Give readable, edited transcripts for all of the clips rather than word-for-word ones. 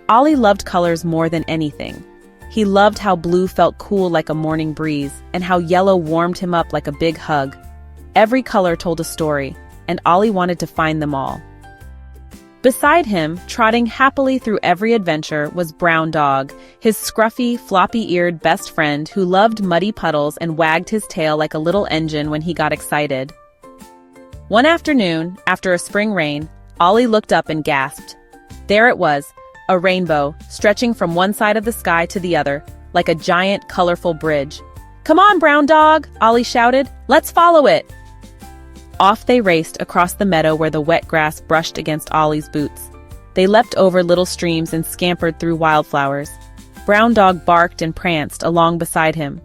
Ollie loved colors more than anything. He loved how blue felt cool like a morning breeze, and how yellow warmed him up like a big hug. Every color told a story, and Ollie wanted to find them all. Beside him, trotting happily through every adventure, was Brown Dog, his scruffy, floppy-eared best friend who loved muddy puddles and wagged his tail like a little engine when he got excited. One afternoon, after a spring rain, Ollie looked up and gasped. There it was, a rainbow, stretching from one side of the sky to the other, like a giant, colorful bridge. "Come on, Brown Dog!" Ollie shouted. "Let's follow it!" Off they raced across the meadow where the wet grass brushed against Ollie's boots. They leapt over little streams and scampered through wildflowers. Brown Dog barked and pranced along beside him.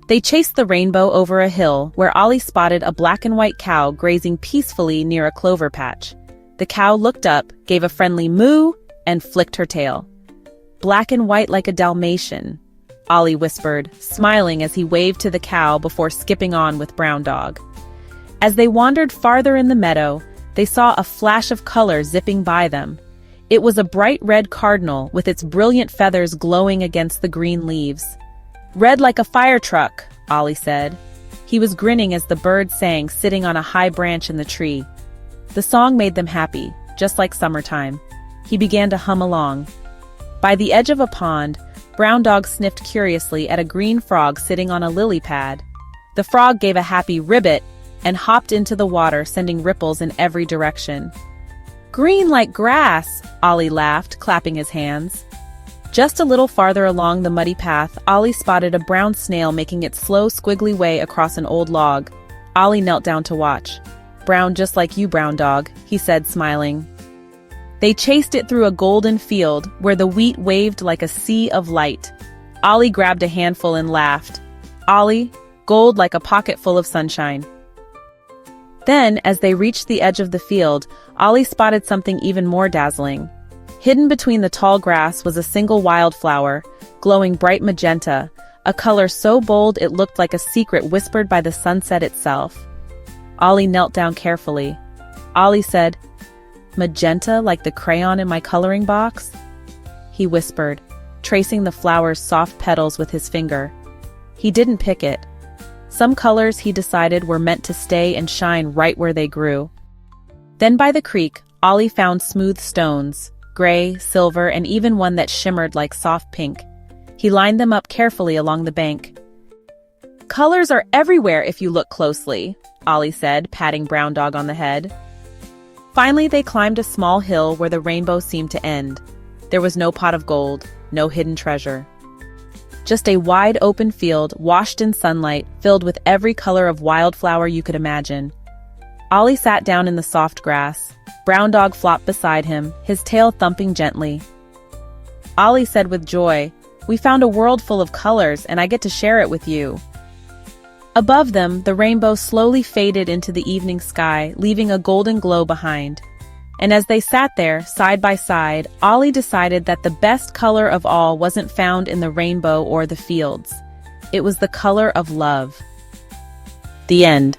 They chased the rainbow over a hill where Ollie spotted a black and white cow grazing peacefully near a clover patch. The cow looked up, gave a friendly moo, and flicked her tail. "Black and white like a Dalmatian," Ollie whispered, smiling as he waved to the cow before skipping on with Brown Dog. As they wandered farther in the meadow, they saw a flash of color zipping by them. It was a bright red cardinal with its brilliant feathers glowing against the green leaves. "Red like a fire truck," Ollie said. He was grinning as the bird sang, sitting on a high branch in the tree. The song made them happy, just like summertime. He began to hum along. By the edge of a pond, Brown Dog sniffed curiously at a green frog sitting on a lily pad. The frog gave a happy ribbit and hopped into the water, sending ripples in every direction. "Green like grass," Ollie laughed, clapping his hands. Just a little farther along the muddy path, Ollie spotted a brown snail making its slow, squiggly way across an old log. Ollie knelt down to watch. "Brown just like you, Brown Dog," he said, smiling. They chased it through a golden field where the wheat waved like a sea of light. Ollie grabbed a handful and laughed. Ollie, gold like a pocket full of sunshine. Then, as they reached the edge of the field, Ollie spotted something even more dazzling. Hidden between the tall grass was a single wildflower, glowing bright magenta, a color so bold it looked like a secret whispered by the sunset itself. Ollie knelt down carefully. Ollie said, "Magenta like the crayon in my coloring box?" He whispered, tracing the flower's soft petals with his finger. He didn't pick it. Some colors, he decided, were meant to stay and shine right where they grew. Then by the creek, Ollie found smooth stones, gray, silver, and even one that shimmered like soft pink. He lined them up carefully along the bank. "Colors are everywhere if you look closely," Ollie said, patting Brown Dog on the head. Finally, they climbed a small hill where the rainbow seemed to end. There was no pot of gold, no hidden treasure. Just a wide open field washed in sunlight, filled with every color of wildflower you could imagine. Ollie sat down in the soft grass. Brown Dog flopped beside him, his tail thumping gently. Ollie said with joy, "We found a world full of colors, and I get to share it with you." Above them, the rainbow slowly faded into the evening sky, leaving a golden glow behind. And as they sat there, side by side, Ollie decided that the best color of all wasn't found in the rainbow or the fields. It was the color of love. The end.